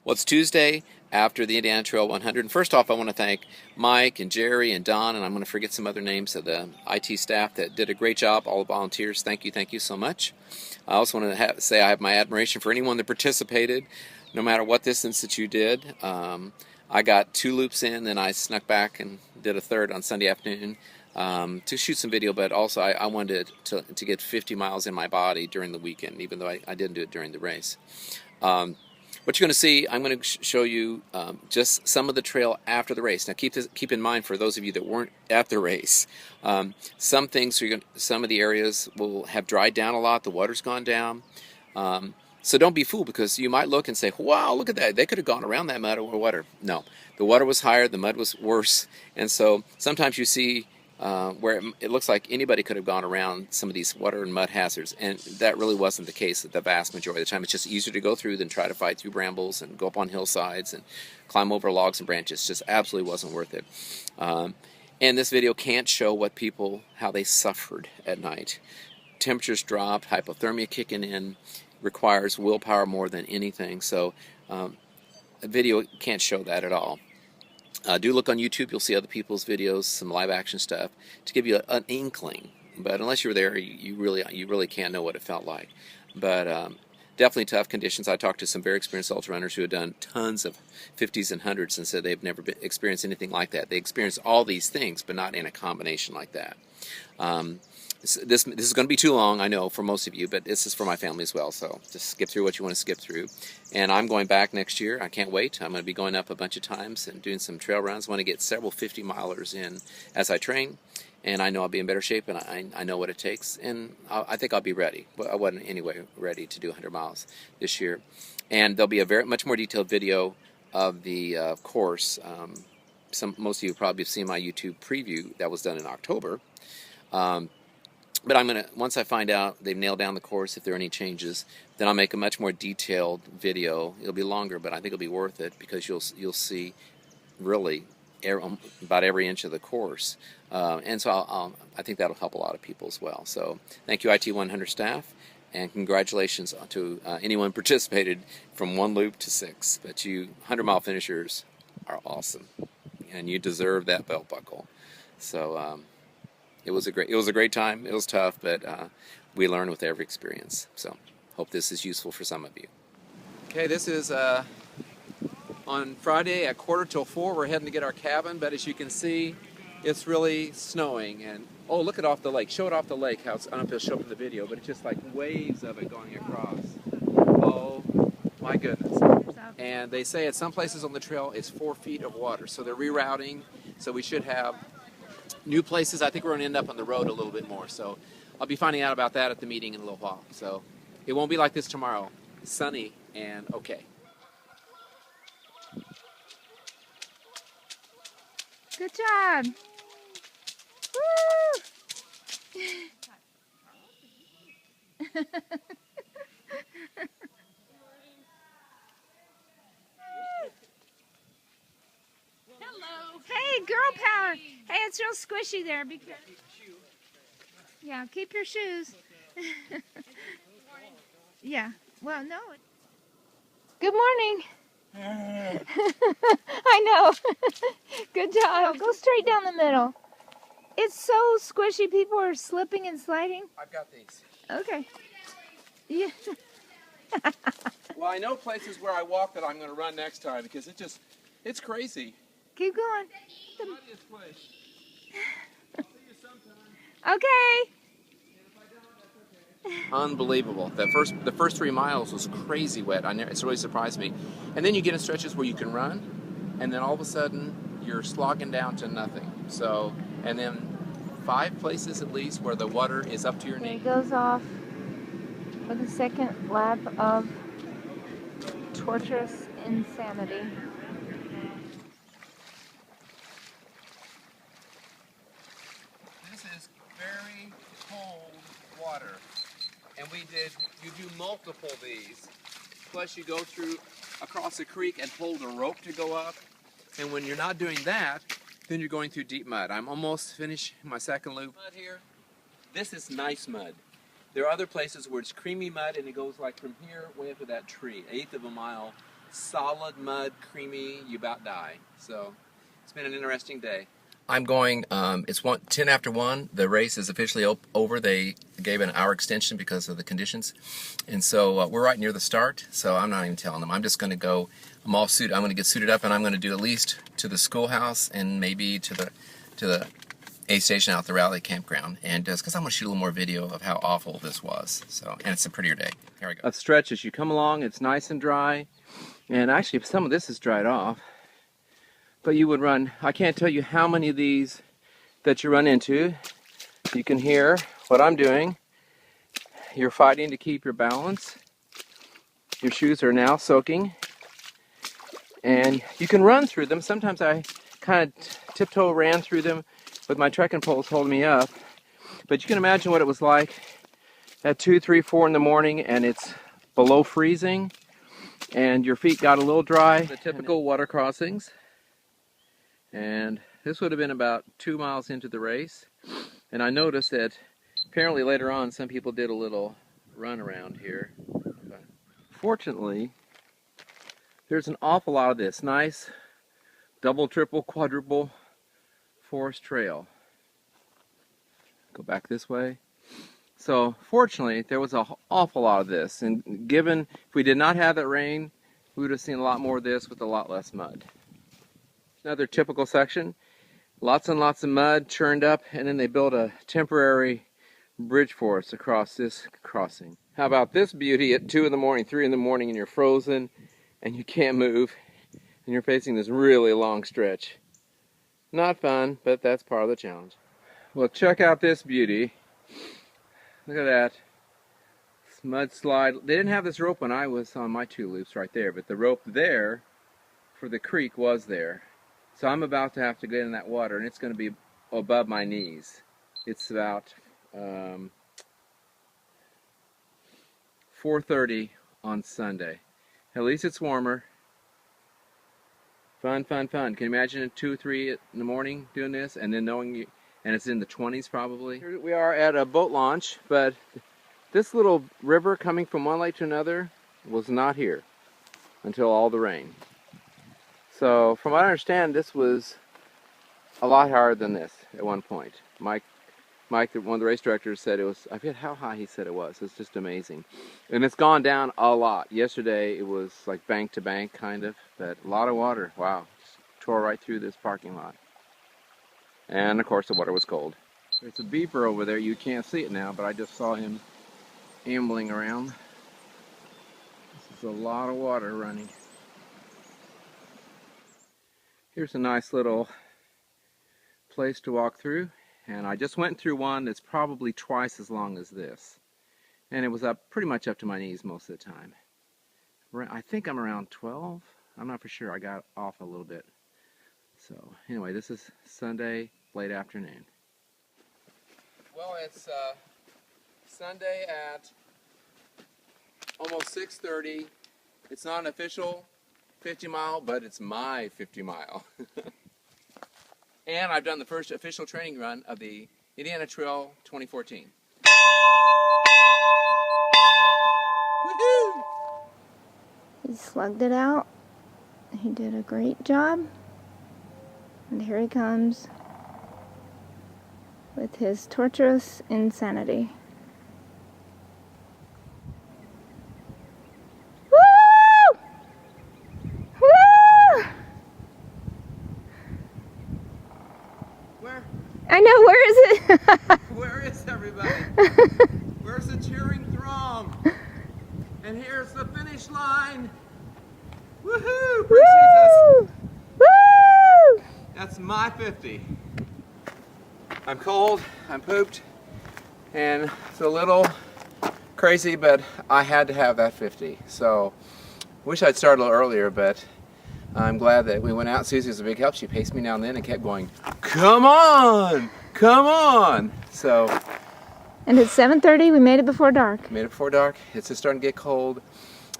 Well, it's Tuesday after the Indiana Trail 100. And first off, I want to thank Mike and Jerry and Don, and I'm going to forget some other names of the IT staff that did a great job, all the volunteers. Thank you so much. I also want to say I have my admiration for anyone that participated, no matter what distance that you did. I got 2 loops in, then I snuck back and did a third on Sunday afternoon to shoot some video, but also I wanted to get 50 miles in my body during the weekend, even though I didn't do it during the race. What you're going to see, I'm going to show you just some of the trail after the race. Now keep in mind, for those of you that weren't at the race, some of the areas will have dried down a lot. The water's gone down. So don't be fooled, because you might look and say, wow, look at that. They could have gone around that mud or water. No, the water was higher, the mud was worse. And so sometimes you see where it looks like anybody could have gone around some of these water and mud hazards, and that really wasn't the case the vast majority of the time. It's just easier to go through than try to fight through brambles and go up on hillsides and climb over logs and branches. It just absolutely wasn't worth it. And this video can't show how they suffered at night. Temperatures dropped, hypothermia kicking in, requires willpower more than anything. So a video can't show that at all. Do look on YouTube. You'll see other people's videos, some live action stuff, to give you an inkling. But unless you're there, you really can't know what it felt like. But definitely tough conditions. I talked to some very experienced ultra runners who had done tons of 50s and 100s and said they've never experienced anything like that. They experienced all these things, but not in a combination like that. This is going to be too long, I know, for most of you, but this is for my family as well, so just skip through what you want to skip through. And I'm going back next year. I can't wait. I'm going to be going up a bunch of times and doing some trail runs. I want to get several 50-milers in as I train, and I know I'll be in better shape, and I know what it takes, and I think I'll be ready. Well, I wasn't anyway ready to do 100 miles this year. And there'll be a much more detailed video of the course. Most of you probably have seen my YouTube preview that was done in October. But once I find out they've nailed down the course, if there are any changes, then I'll make a much more detailed video. It'll be longer, but I think it'll be worth it, because you'll see really about every inch of the course. And so I think that'll help a lot of people as well. So thank you, IT 100 staff, and congratulations to anyone participated from 1 loop to 6. But you 100-mile finishers are awesome, and you deserve that belt buckle. So it was a great time. It was tough, but we learn with every experience. So hope this is useful for some of you. Okay, this is on Friday at 4:45. We're heading to get our cabin, but as you can see, it's really snowing. And oh, look it off the lake. Show it off the lake. How it's, I don't know if it'll show up in the video, but it's just like waves of it going across. Oh my goodness. And they say at some places on the trail it's 4 feet of water, so they're rerouting. So we should have new places. I think we're going to end up on the road a little bit more. So I'll be finding out about that at the meeting in a little while. So it won't be like this tomorrow. It's sunny and okay. Good job. Woo! Hello. Hey, girl power. Hey, it's real squishy there. Be careful. Yeah, keep your shoes. Yeah. Well, no. Good morning. I know. Good job. Go straight down the middle. It's so squishy. People are slipping and sliding. I've got these. Okay. Yeah. Well, I know places where I walk that I'm going to run next time, because it's crazy. Keep going. Okay. Okay. Unbelievable. The first 3 miles was crazy wet. It's really surprised me. And then you get in stretches where you can run, and then all of a sudden you're slogging down to nothing. So, and then 5 places at least where the water is up to your knee. It goes off for the second lap of torturous insanity. This is very cold water. And you do multiple of these. Plus you go across a creek and hold a rope to go up. And when you're not doing that, then you're going through deep mud. I'm almost finished my second loop. Mud here. This is nice mud. There are other places where it's creamy mud and it goes like from here way up to that tree, 1/8 of a mile solid mud, creamy, you about die. So it's been an interesting day. I'm going, it's 10 after 1. The race is officially over. They gave an hour extension because of the conditions. And so we're right near the start, so I'm not even telling them. I'm just going to go, I'm all suited. I'm going to get suited up, and I'm going to do at least to the schoolhouse and maybe to the aid station out at the rally campground. And just because I'm going to shoot a little more video of how awful this was. So, and it's a prettier day. Here we go. A stretch as you come along. It's nice and dry. And actually, some of this is dried off. But you would run, I can't tell you how many of these that you run into. You can hear what I'm doing. You're fighting to keep your balance. Your shoes are now soaking. And you can run through them. Sometimes I kind of tiptoe ran through them with my trekking poles holding me up. But you can imagine what it was like at 2, 3, 4 in the morning, and it's below freezing. And your feet got a little dry. The typical water crossings. And this would have been about 2 miles into the race. And I noticed that apparently later on some people did a little run around here. But fortunately, there's an awful lot of this nice double, triple, quadruple forest trail. Go back this way. So fortunately, there was an awful lot of this. And given if we did not have that rain, we would have seen a lot more of this with a lot less mud. Another typical section, lots and lots of mud churned up, and then they built a temporary bridge for us across this crossing. How about this beauty at 2 in the morning, 3 in the morning, and you're frozen and you can't move and you're facing this really long stretch. Not fun, but that's part of the challenge. Well, check out this beauty. Look at that. This mud slide. They didn't have this rope when I was on my 2 loops right there, but the rope there for the creek was there. So I'm about to have to get in that water, and it's going to be above my knees. It's about 4:30 on Sunday. At least it's warmer. Fun, fun, fun. Can you imagine at 2, 3 in the morning doing this, and then knowing you, and it's in the 20s probably. Here we are at a boat launch, but this little river coming from one lake to another was not here until all the rain. So, from what I understand, this was a lot higher than this at one point. Mike, one of the race directors, said it was, I forget how high he said it was. It's just amazing. And it's gone down a lot. Yesterday, it was like bank to bank, kind of, but a lot of water. Wow. Just tore right through this parking lot. And, of course, the water was cold. There's a beeper over there. You can't see it now, but I just saw him ambling around. This is a lot of water running. Here's a nice little place to walk through, and I just went through one that's probably twice as long as this, and it was up pretty much up to my knees most of the time. I think I'm around 12. I'm not for sure. I got off a little bit. So anyway, this is Sunday late afternoon. Well, it's Sunday at almost 6:30. It's not an official 50 mile, but it's my 50 mile. And I've done the first official training run of the Indiana Trail 2014. Woohoo! He slugged it out. He did a great job. And here he comes with his torturous insanity. I know, where is it? Where is everybody? Where's the cheering throng? And here's the finish line. Woohoo! Praise Jesus. Woo! That's my 50. I'm cold, I'm pooped, and it's a little crazy, but I had to have that 50. So, wish I'd started a little earlier, but I'm glad that we went out. Susie was a big help. She paced me now and then and kept going, come on, come on. So, and it's 7:30. We made it before dark. Made it before dark. It's just starting to get cold,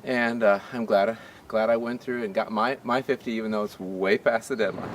and I'm glad I went through and got my 50, even though it's way past the deadline.